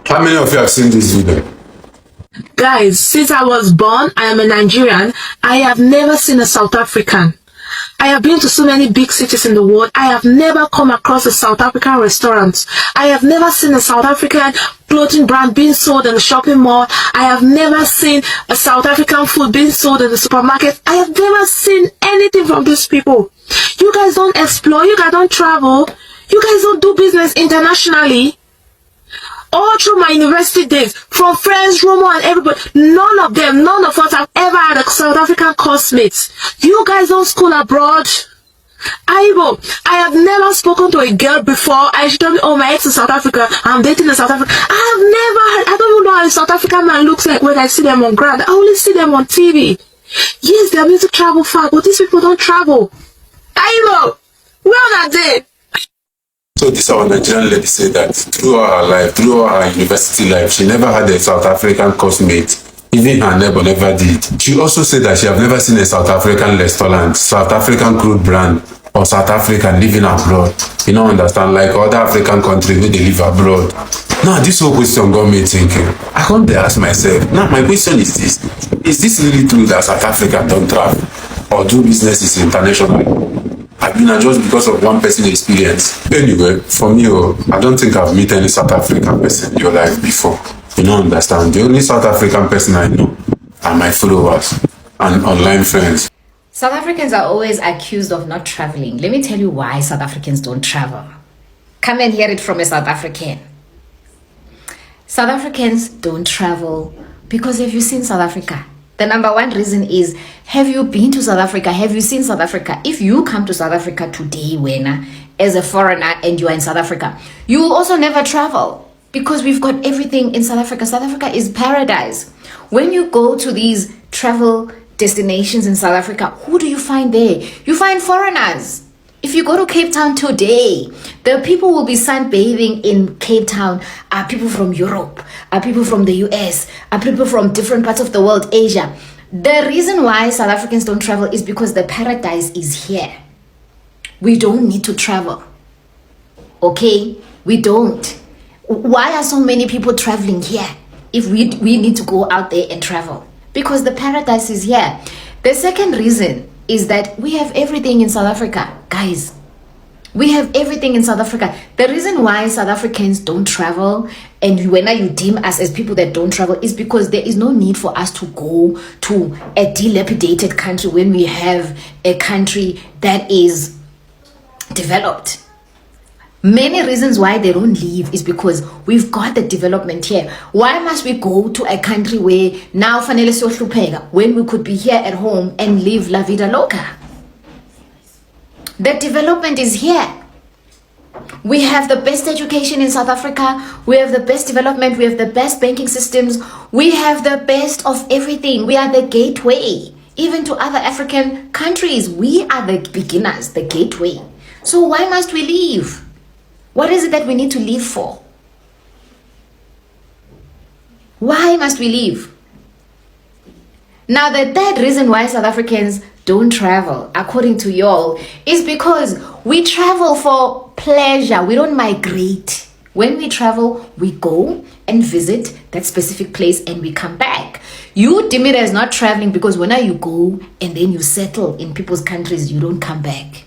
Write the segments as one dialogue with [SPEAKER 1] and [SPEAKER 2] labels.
[SPEAKER 1] How many of you have seen this video?
[SPEAKER 2] Guys, since I was born, I am a Nigerian. I have never seen a South African. I have been to so many big cities in the world. I have never come across a South African restaurant. I have never seen a South African clothing brand being sold in the shopping mall. I have never seen a South African food being sold in the supermarket. I have never seen anything from these people. You guys don't explore. You guys don't travel. You guys don't do business internationally. All through my university days, from friends, Romo, and everybody, none of us have ever had a South African coursemate. You guys don't school abroad. I have never spoken to a girl before, and she told me, oh, my ex is South Africa, I'm dating a South African. I don't even know how a South African man looks like when I see them on ground. I only see them on TV. Yes, they are meant to travel far, but these people don't travel. Where are they?
[SPEAKER 1] So this our Nigerian lady said that throughout her university life, she never had a South African coursemate. Even her neighbor never did. She also said that she have never seen a South African restaurant, South African crude brand, or South African living abroad. You don't understand, like other African countries where they live abroad. Now this whole question got me thinking. I come to ask myself, now my question is this. Is this really true that South Africa don't travel or do businesses internationally? I mean, just because of one person's experience. Anyway, for me, I don't think I've met any South African person in your life before. You don't understand. The only South African person I know are my followers and online friends.
[SPEAKER 3] South Africans are always accused of not traveling. Let me tell you why South Africans don't travel. Come and hear it from a South African. South Africans don't travel because have you seen South Africa? The number one reason is, have you been to South Africa? Have you seen South Africa? If you come to South Africa today, as a foreigner and you are in South Africa, you will also never travel because we've got everything in South Africa. South Africa is paradise. When you go to these travel destinations in South Africa, who do you find there? You find foreigners. If you go to Cape Town today, the people will be sunbathing in Cape Town are people from Europe, are people from the US, are people from different parts of the world, Asia. The reason why South Africans don't travel is because the paradise is here. We don't need to travel. Okay? We don't. Why are so many people traveling here if we need to go out there and travel? Because the paradise is here. The second reason is that we have everything in South Africa. Guys, we have everything in South Africa. The reason why South Africans don't travel, and when you deem us as people that don't travel, is because there is no need for us to go to a dilapidated country when we have a country that is developed. Many reasons why they don't leave is because we've got the development here. Why must we go to a country where now fanele siyohlupheka when we could be here at home and live la vida loca? The development is here. We have the best education in South Africa. We have the best development. We have the best banking systems. We have the best of everything. We are the gateway, even to other African countries. We are the beginners, the gateway. So why must we leave? What is it that we need to leave for? Why must we leave? Now, the third reason why South Africans don't travel, according to y'all, is because we travel for pleasure. We don't migrate. When we travel, we go and visit that specific place and we come back. You deem it as not traveling because when you go and then you settle in people's countries, you don't come back.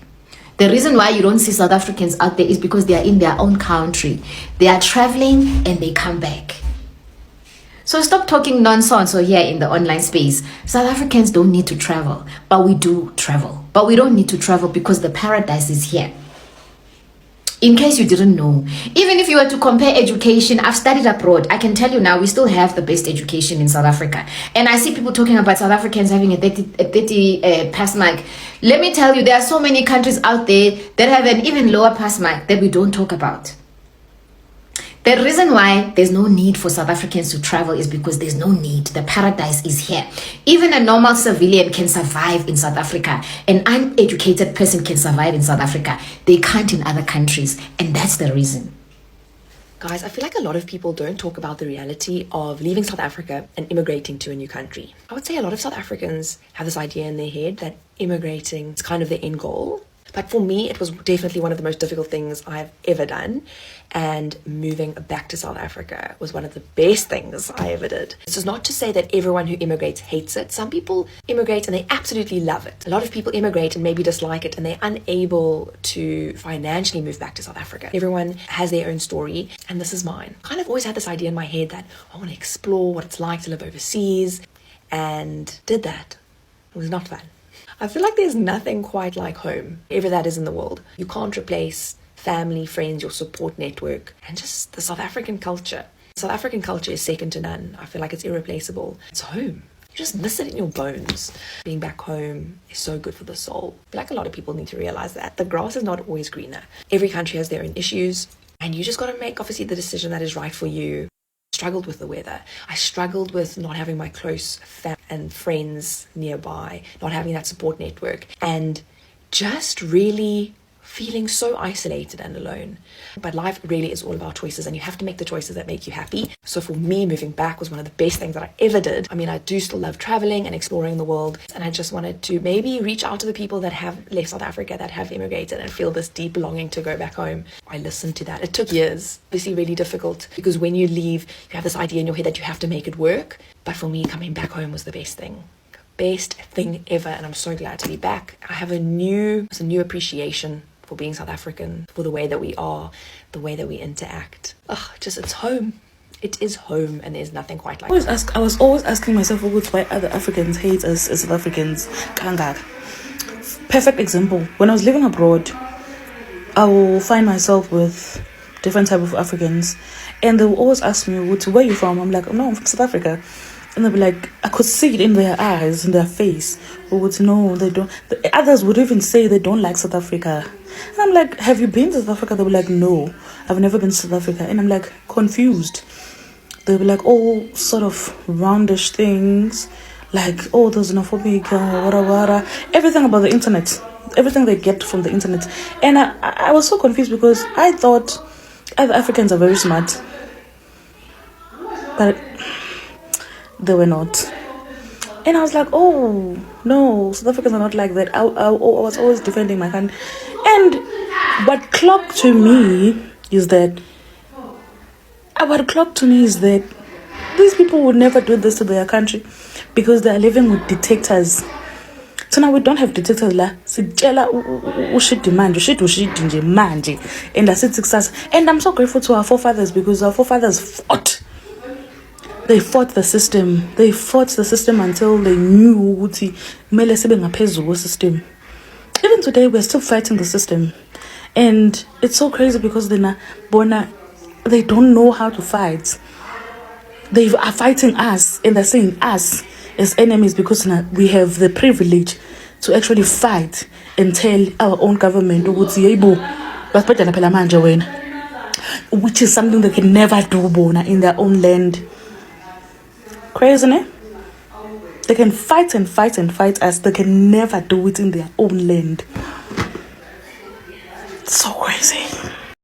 [SPEAKER 3] The reason why you don't see South Africans out there is because they are in their own country. They are traveling and they come back. So stop talking nonsense here in the online space. South Africans don't need to travel, but we do travel. But we don't need to travel because the paradise is here. In case you didn't know, even if you were to compare education, I've studied abroad. I can tell you now, we still have the best education in South Africa. And I see people talking about South Africans having a 30 pass mark. Let me tell you, there are so many countries out there that have an even lower pass mark that we don't talk about. The reason why there's no need for South Africans to travel is because there's no need. The paradise is here. Even a normal civilian can survive in South Africa. An uneducated person can survive in South Africa. They can't in other countries. And that's the reason.
[SPEAKER 4] Guys, I feel like a lot of people don't talk about the reality of leaving South Africa and immigrating to a new country. I would say a lot of South Africans have this idea in their head that immigrating is kind of the end goal. But for me, it was definitely one of the most difficult things I've ever done. And moving back to South Africa was one of the best things I ever did. This is not to say that everyone who immigrates hates it. Some people immigrate and they absolutely love it. A lot of people immigrate and maybe dislike it and they're unable to financially move back to South Africa. Everyone has their own story, and this is mine. I kind of always had this idea in my head that I want to explore what it's like to live overseas, and did that. It was not fun. I feel like there's nothing quite like home, wherever that is in the world. You can't replace family, friends, your support network, and just the South African culture. South African culture is second to none. I feel like it's irreplaceable. It's home. You just miss it in your bones. Being back home is so good for the soul. I feel like a lot of people need to realize that the grass is not always greener. Every country has their own issues, and you just got to make, obviously, the decision that is right for you. Struggled with the weather. I struggled with not having my close family and friends nearby, not having that support network, and just really feeling so isolated and alone. But life really is all about choices, and you have to make the choices that make you happy. So for me, moving back was one of the best things that I ever did. I mean, I do still love traveling and exploring the world, and I just wanted to maybe reach out to the people that have left South Africa, that have immigrated and feel this deep longing to go back home. I listened to that. It took years, obviously really difficult, because when you leave, you have this idea in your head that you have to make it work. But for me, coming back home was the best thing ever, and I'm so glad to be back. I have a new appreciation for being South African, for the way that we are, the way that we interact. It's home. It is home, and there's nothing quite like it.
[SPEAKER 5] I was always asking myself why other Africans hate us as South Africans. Kangaka. Perfect example. When I was living abroad, I will find myself with different type of Africans, and they will always ask me, where are you from? I'm like, no, I'm from South Africa. And they'll be like, I could see it in their eyes, in their face. No, they don't. The others would even say they don't like South Africa. And I'm like, have you been to South Africa? They'll be like, no, I've never been to South Africa. And I'm like, confused. They'll be like, all sort of roundish things. Like, there's xenophobic, wara. Everything about the internet. Everything they get from the internet. And I was so confused because I thought other Africans are very smart. But they were not. And I was like, no, South Africans are not like that. I was always defending my country. And what clocked to me is that these people would never do this to their country because they are living with dictators. So now we don't have detectives la. And I'm so grateful to our forefathers because our forefathers fought. They fought the system. They fought the system until they knew the system. Even today, we're still fighting the system. And it's so crazy because they don't know how to fight. They are fighting us, and they're saying us as enemies because we have the privilege to actually fight and tell our own government which is something they can never do in their own land. Crazy, ne? They can fight and fight and fight us. They can never do it in their own land. So crazy.